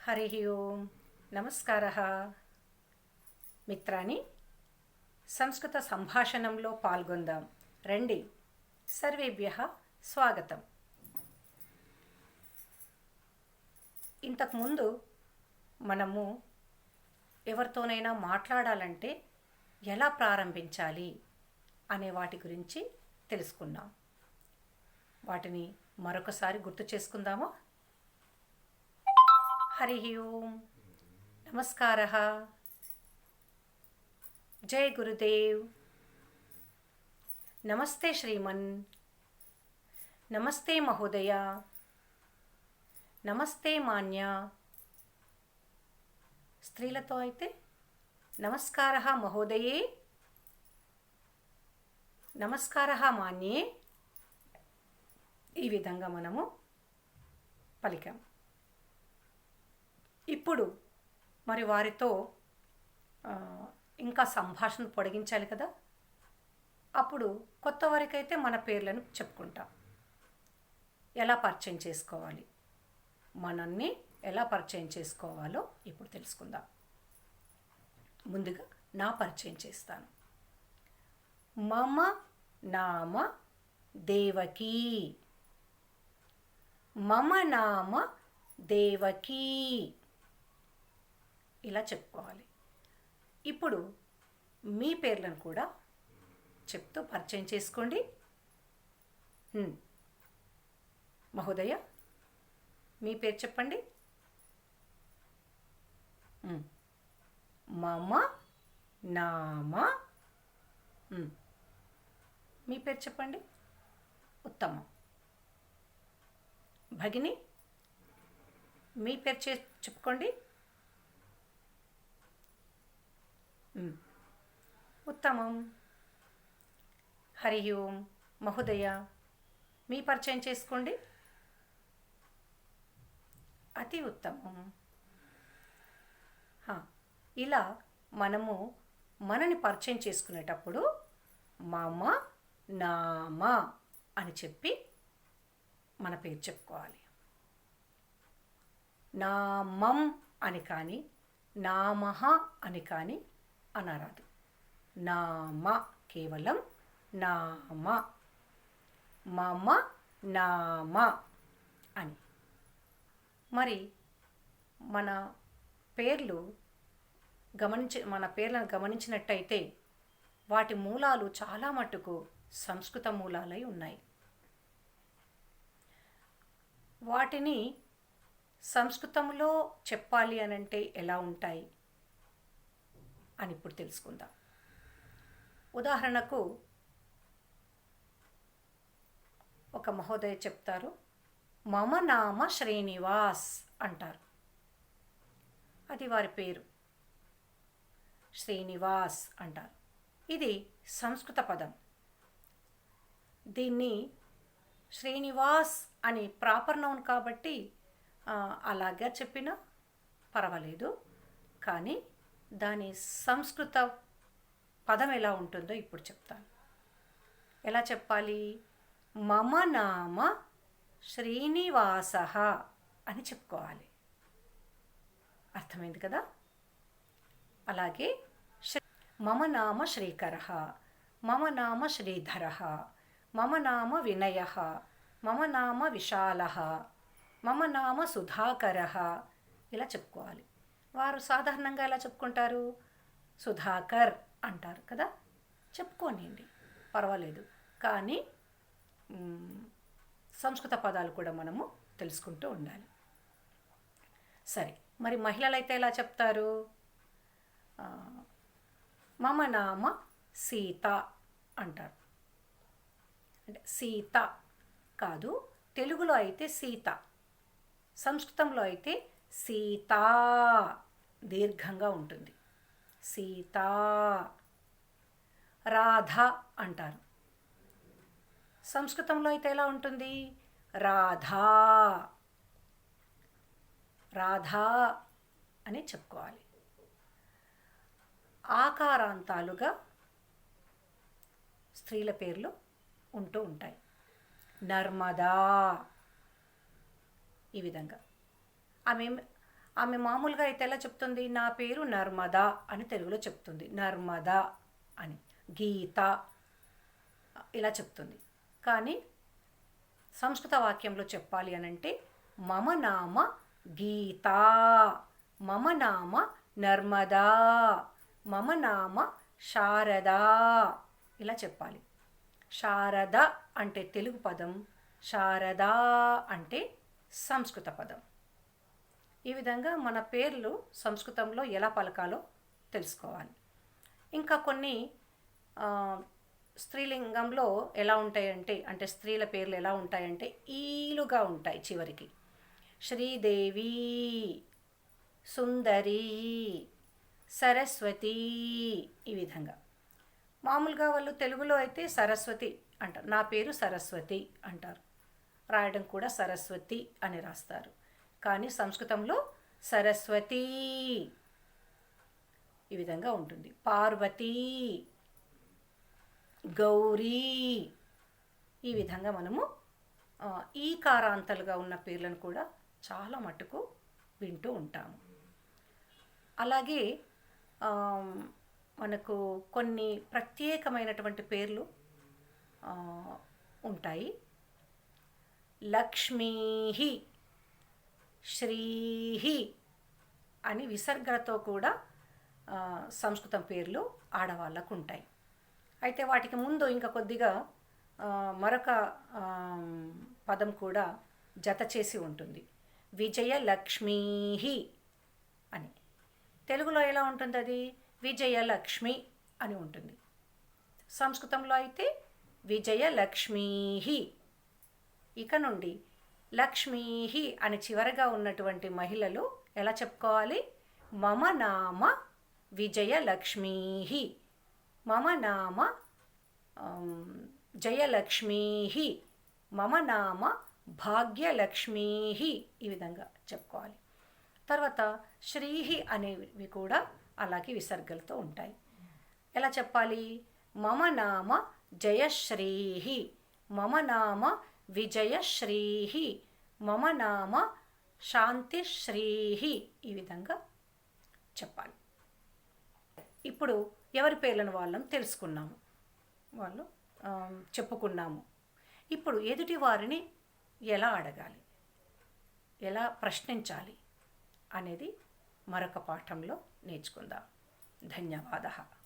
హరి ఓం నమస్కారः మిత్రాని సంస్కృత సంభాషణంలో పాల్గొందాం రండి. సర్వేభ్యః స్వాగతం. ఇంతకుముందు మనము ఎవరితోనైనా మాట్లాడాలంటే ఎలా ప్రారంభించాలి అనే వాటి గురించి తెలుసుకున్నాం. వాటిని మరొకసారి గుర్తు చేసుకుందామా? హరి ఓం నమస్కారः. జై గురుదేవ్. నమస్తే శ్రీమన్. నమస్తే మహోదయ. నమస్తే మాన్య. స్త్రీలతో అయితే నమస్కారः మహోదయే, నమస్కారः మాన్యే. ఈ విధంగా మనము పలికాం. ఇప్పుడు మరి వారితో ఇంకా సంభాషణ పొడిగించాలి కదా. అప్పుడు కొత్త వారికైతే మన పేర్లను చెప్పుకుంటాం. ఎలా పరిచయం చేసుకోవాలి, మనల్ని ఎలా పరిచయం చేసుకోవాలో ఇప్పుడు తెలుసుకుందాం. ముందుగా నా పరిచయం చేస్తాను. మమ నామ దేవకీ. మమ నామ దేవకీ ఇలా చెప్పుకోవాలి. ఇప్పుడు మీ పేర్లను కూడా చెప్తూ పరిచయం చేసుకోండి. మహోదయ, మీ పేరు చెప్పండి. మమ నామ. మీ పేరు చెప్పండి. ఉత్తమం. భగిని, మీ పేరు చెప్పుకోండి. ఉత్తమం. హరి ఓం. మహోదయ, మీ పరిచయం చేసుకోండి. అతి ఉత్తమం. ఇలా మనము మనని పరిచయం చేసుకునేటప్పుడు మమ నామ అని చెప్పి మన పేరు చెప్పుకోవాలి. నామం అని కానీ నామః అని కానీ అనరాదు. నామ, కేవలం నామ. మమ నామ అని. మరి మన పేర్లను గమనించినట్టయితే వాటి మూలాలు చాలా మట్టుకు సంస్కృత మూలాలై ఉన్నాయి. వాటిని సంస్కృతంలో చెప్పాలి అనంటే ఎలా ఉంటాయి అని ఇప్పుడు తెలుసుకుందాం. ఉదాహరణకు ఒక మహోదయ చెప్తారు, మమ నామ శ్రీనివాస్ అంటారు. అది వారి పేరు, శ్రీనివాస్ అంటారు. ఇది సంస్కృత పదం. దీన్ని శ్రీనివాస్ అని ప్రాపర్ నౌన్ కాబట్టి అలాగా చెప్పినా పర్వాలేదు. కానీ దాని సంస్కృత పదం ఎలా ఉంటుందో ఇప్పుడు చెప్తాను. ఎలా చెప్పాలి? మమ నామ శ్రీనివాసః అని చెప్పుకోవాలి. అర్థమైంది కదా? అలాగే మమ నామ శ్రీకరః, మమ నామ శ్రీధరః, మమ నామ వినయః, మమ నామ విశాలః, మమ నామ సుధాకరః ఇలా చెప్పుకోవాలి. వారు సాధారణంగా ఎలా చెప్పుకుంటారు? సుధాకర్ అంటారు కదా. చెప్పుకోనియండి, పర్వాలేదు. కానీ సంస్కృత పదాలు కూడా మనము తెలుసుకుంటూ ఉండాలి. సరే, మరి మహిళలైతే ఎలా చెప్తారు? మమ నామ సీత అంటారు. అంటే సీత కాదు, తెలుగులో అయితే సీత, సంస్కృతంలో అయితే సీతా దీర్ఘంగా ఉంటుంది. సీతా. రాధ అంటారు. సంస్కృతంలో అయితే ఎలా ఉంటుంది? రాధా. రాధా అని చెప్పుకోవాలి. ఆకారాంతాలుగా స్త్రీల పేర్లు ఉంటూ ఉంటాయి. నర్మదా, ఈ విధంగా. ఆమె మామూలుగా అయితే ఎలా చెప్తుంది? నా పేరు నర్మదా అని తెలుగులో చెప్తుంది. నర్మదా అని, గీత ఇలా చెప్తుంది. కానీ సంస్కృత వాక్యంలో చెప్పాలి అనంటే మమ నామ గీత, మమ నామ నర్మదా, మమ నామ శారదా ఇలా చెప్పాలి. శారద అంటే తెలుగు పదం, శారదా అంటే సంస్కృత పదం. ఈ విధంగా మన పేర్లు సంస్కృతంలో ఎలా పలకాలో తెలుసుకోవాలి. ఇంకా కొన్ని స్త్రీలింగంలో ఎలా ఉంటాయంటే, అంటే స్త్రీల పేర్లు ఎలా ఉంటాయంటే ఈలుగా ఉంటాయి చివరికి. శ్రీదేవి, సుందరి, సరస్వతి ఈ విధంగా. మామూలుగా వాళ్ళు తెలుగులో అయితే సరస్వతి అంటారు. నా పేరు సరస్వతి అంటారు. రాయడం కూడా సరస్వతి అని రాస్తారు. కానీ సంస్కృతంలో సరస్వతి ఈ విధంగా ఉంటుంది. పార్వతి, గౌరీ ఈ విధంగా మనము ఈకారాంతాలుగా ఉన్న పేర్లను కూడా చాలా మటుకు వింటూ ఉంటాము. అలాగే మనకు కొన్ని ప్రత్యేకమైనటువంటి పేర్లు ఉంటాయి. లక్ష్మీ, శ్రీ అని విసర్గలతో కూడా సంస్కృతం పేర్లు ఆడవాళ్ళకు ఉంటాయి. అయితే వాటికి ముందు ఇంకా కొద్దిగా మరొక పదం కూడా జత చేసి ఉంటుంది. విజయలక్ష్మీ అని. తెలుగులో ఎలా ఉంటుంది? అది విజయలక్ష్మి అని ఉంటుంది. సంస్కృతంలో అయితే విజయలక్ష్మీ. ఇక నుండి లక్ష్మీ అని చివరగా ఉన్నటువంటి మహిళలు ఎలా చెప్పుకోవాలి? మమ నామ విజయలక్ష్మీ, మమ నామ జయలక్ష్మీ, మమ నామ భాగ్యలక్ష్మీ ఈ విధంగా చెప్పుకోవాలి. తర్వాత శ్రీహి అనేవి కూడా అలాగే విసర్గలతో ఉంటాయి. ఎలా చెప్పాలి? మమ నామ జయశ్రీహి, మమ నామ విజయశ్రీహి, మమ నామ శాంతిశ్రీహి ఈ విధంగా చెప్పాలి. ఇప్పుడు ఎవరి పేర్లను వాళ్ళని తెలుసుకున్నాము, వాళ్ళు చెప్పుకున్నాము. ఇప్పుడు ఎదుటి వారిని ఎలా అడగాలి, ఎలా ప్రశ్నించాలి అనేది మరొక పాఠంలో నేర్చుకుందాం. ధన్యవాదాలు.